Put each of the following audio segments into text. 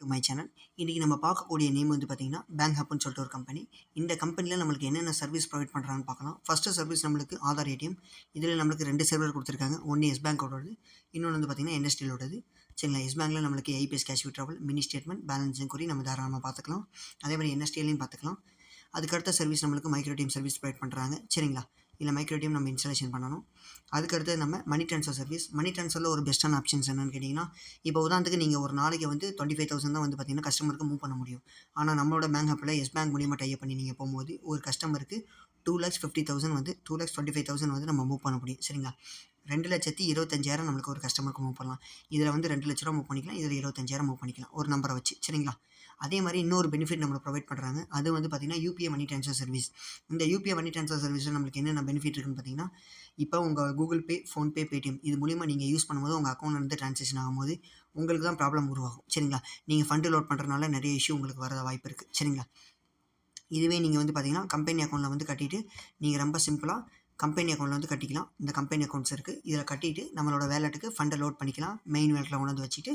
To my channel. இன்றைக்கி நம்ம பார்க்கக்கூடிய நேம் வந்து பார்த்திங்கன்னா பேங்க் ஹப்னு சொல்லிட்டு ஒரு கம்பெனி. இந்த கம்பெனியில் நம்மளுக்கு என்னென்ன சர்வீஸ் ப்ரொவைட் பண்ணுறாங்கன்னு பார்க்கலாம். ஃபஸ்ட்டு சர்வீஸ் நம்மளுக்கு ஆதார் ஏடிஎம். இதில் நம்மளுக்கு 2 சர்வர் கொடுத்துருக்காங்க. ஒன்று எஸ் பேங்கோடது, இன்னொன்று வந்து பார்த்திங்கன்னா இண்டஸ்ட்ரியலோடது. சரிங்களா. எஸ் பேங்கில் நம்மளுக்கு IPS cash withdrawal, mini statement, balance enquiry நம்ம தாராளமாக பார்த்துக்கலாம். அதே மாதிரி என்எஸ்டிஎல்லையும் பார்த்துக்கலாம். அதுக்கடுத்த சர்வீஸ் நம்மளுக்கு மைக்ரோ டீம் சர்வீஸ் ப்ரொவைட் பண்ணுறாங்க. சரிங்களா. இல்லை மைக்ரோ டீம் நம்ம இன்ஸ்டாலேஷன் பண்ணணும். அதுக்கடுத்து நம்ம மணி ட்ரான்ஸ்ஃபர் சர்வீஸ். மணி ட்ரான்ஸ்ஃபரில் ஒரு பெஸ்ட்டான ஆப்ஷன்ஸ் என்னென்னு கேட்டிங்கன்னா, இப்போ உதாரணத்துக்கு நீங்கள் ஒரு நாளைக்கு வந்து 25,000 தான் வந்து பார்த்திங்கன்னா கஸ்டமருக்கு மூவ் பண்ண முடியும். ஆனால் நம்மளோட பேங்க் ஆப்பில் எஸ் பேங்க் மூலியமாக டைப் பண்ணி நீங்கள் போகும்போது ஒரு கஸ்டமருக்கு 2,50,000 வந்து 2,25,000 வந்து நம்ம மூவ் பண்ண முடியும். சரிங்களா. 2,25,000 நம்மளுக்கு ஒரு கஸ்டமருக்கு மூவ் பண்ணலாம். இதில் வந்து 2 லட்ச ரூபா மூவ் பண்ணிக்கலாம், இதில் 25,000 மூவ் பண்ணிக்கலாம் ஒரு நம்பரை வச்சு. சரிங்களா. அதே மாதிரி இன்னொரு பெனிஃபிட் நம்மளுக்கு ப்ரொவைட் பண்ணுறாங்க. அது வந்து பார்த்திங்கன்னா யூபிஐ மணி ட்ரான்ஸ்ஃபர் சர்வீஸ். இந்த யூபிஐ மணி ட்ரான்ஸ்ஃபர் சர்வீஸில் நம்மளுக்கு என்னென்ன பெனிஃபிட் இருக்குன்னு பார்த்தீங்கன்னா, இப்போ உங்கள் கூகுள் பே, ஃபோன்பே, பேடிஎம் இது மூலிமா நீங்கள் யூஸ் பண்ணும்போது உங்கள் அக்கௌண்ட்லேருந்து ட்ரான்சாக்ஷன் ஆகும்போது உங்களுக்கு தான் ப்ராப்ளம் உருவாகும். சரிங்களா. நீங்கள் ஃபண்டு லோட் பண்ணுறதுனால நிறைய இஷ்யூ உங்களுக்கு வர வாய்ப்பு இருக்குது. சரிங்களா. இதுவே நீங்கள் வந்து பார்த்திங்கன்னா கம்பெனி அக்கௌண்ட்டில் வந்து கட்டிட்டு நீங்கள் ரொம்ப சிம்பிளாக கம்பெனி அக்கௌண்ட்டில் வந்து கட்டிக்கலாம். இந்த கம்பெனி அக்கௌண்ட்ஸ் இருக்குது, இதில் கட்டிட்டு நம்மளோட வேலெட்டுக்கு ஃபண்டை லோட் பண்ணிக்கலாம். மெயின் வேலெட்டில் கொண்டு வந்து வச்சுட்டு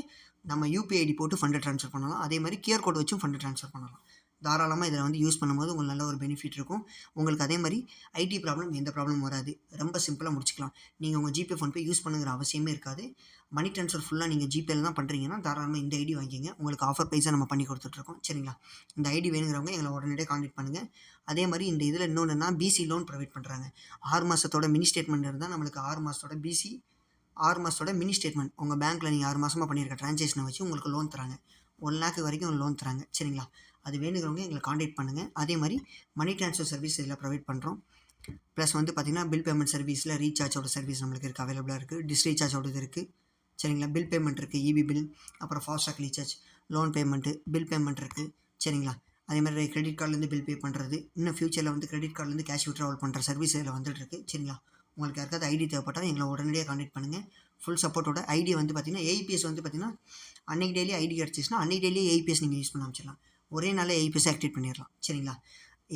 நம்ம யூபிஐ ஐடி போட்டு ஃபண்டை ட்ரான்ஸ்ஃபர் பண்ணலாம். அதே மாதிரி கியூஆர் கோட் வச்சும் ஃபண்டை ட்ரான்ஸ்ஃபர் பண்ணலாம். தாராளமாக இதில் வந்து யூஸ் பண்ணும்போது உங்களுக்கு நல்ல ஒரு பெனிஃபிட் இருக்கும். உங்களுக்கு அதே மாதிரி ஐடி ப்ராப்ளம் எந்த ப்ராப்ளமும் வராது. ரொம்ப சிம்பிளாக முடிச்சுக்கலாம். நீங்கள் உங்கள் ஜிபே, ஃபோன்பே யூஸ் பண்ணுங்கிற அவசியமே இருக்காது. மணி ட்ரான்ஸ்ஃபர் ஃபுல்லாக நீங்கள் ஜிபேயில் தான் பண்ணுறீங்கன்னா தாராளமாக இந்த ஐடி வாங்கிக்கங்க. உங்களுக்கு ஆஃபர் ப்ரைஸாக நம்ம பண்ணி கொடுத்துட்ருக்கோம். சரிங்களா. இந்த ஐடி வேணுங்கிறவங்க எங்களை உடனடியாக கான்டாக்ட் பண்ணுங்கள். அதே மாதிரி இந்த இதில் இன்னொன்றுனா பிசி லோன் ப்ரொவைட் பண்ணுறாங்க. 6 மாதத்தோட மினி ஸ்டேட்மெண்ட் இருந்தால் நம்மளுக்கு 6 மாதத்தோட பிசி, 6 மாதத்தோட மினி ஸ்டேட்மெண்ட் உங்கள் பேங்க்கில் நீங்கள் 6 மாதமாக பண்ணியிருக்க ட்ரான்சாக்ஷனை வச்சு உங்களுக்கு லோன் தராங்க. 1 lakh வரைக்கும் லோன் தராங்க. சரிங்களா. அது வேணுங்கிறவங்க எங்களை கான்டாக்ட் பண்ணுங்கள். அதே மாதிரி மணி ட்ரான்ஸ்ஃபர் சர்வீஸ் இதில் ப்ரொவைட் பண்ணுறோம். ப்ளஸ் வந்து பார்த்திங்கன்னா பில் பேமெண்ட் சர்வீஸில் ரீசார்ஜோட சர்வீஸ் நம்மளுக்கு இருக்குது, அவைலபிளாக இருக்குது. டிஷ் ரீசார்ஜோடது இருக்குது. சரிங்களா. பில் பேமெண்ட் இருக்குது, இபி பில், அப்புறம் FASTag recharge, loan payment, bill payment இருக்குது. சரிங்களா. அதே மாதிரி கிரெடிட் கார்ட்லேருந்து பில் பே பண்ணுறது, இன்னும் ஃபியூச்சரில் வந்து கிரெடிட் கார்ட்லேருந்து கேஷ் விட்ராவல் பண்ணுற சர்வீஸ் இதில் வந்துட்டுருக்கு. சரிங்களா. உங்களுக்கு யாருக்காவது ஐடி தேவைப்பட்டால் எங்களை உடனடியாக கான்டாக்ட் பண்ணுங்கள். ஃபுல் சப்போர்ட்டோட ஐடி வந்து பார்த்திங்கன்னா ஏஐபிஎஸ் வந்து பார்த்திங்கன்னா அன்றைக்கி டெய்லி ஐடி கிடச்சிச்சுன்னா அன்றைக்கி டெய்லி ஏஐபிஎஸ் நீங்கள் யூஸ் பண்ண ஆரம்பிச்சிடலாம். ஒரே நாளில் ஏஐபிஎஸ் ஆக்டிவேட் பண்ணிடலாம். சரிங்களா.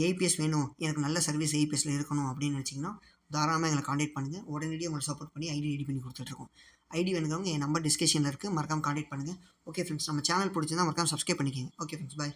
ஏஐபிஎஸ் வேணும், எனக்கு நல்ல சர்வீஸ் ஏஐபிஎஸ்சில் இருக்கணும் அப்படின்னு நினச்சிங்கன்னா தாராளமாக எங்களை கான்டாக்ட் பண்ணுங்கள். உடனடியாக உங்களுக்கு சப்போர்ட் பண்ணி ஐடி ரெடி பண்ணி கொடுத்துட்ருக்கோம். ஐடி வேணுங்கிறவங்க என் நம்பர் டிஸ்கிரிப்ஷனில் இருக்குது, மறக்காமல் கான்டாக்ட் பண்ணுங்கள். ஓகே ஃப்ரெண்ட்ஸ், நம்ம சேனல் பிடிச்சிருந்தா மறக்காமல் சப்ஸ்கிரைப் பண்ணிக்கோங்க. ஓகே ஃப்ரெண்ட்ஸ், பாய்.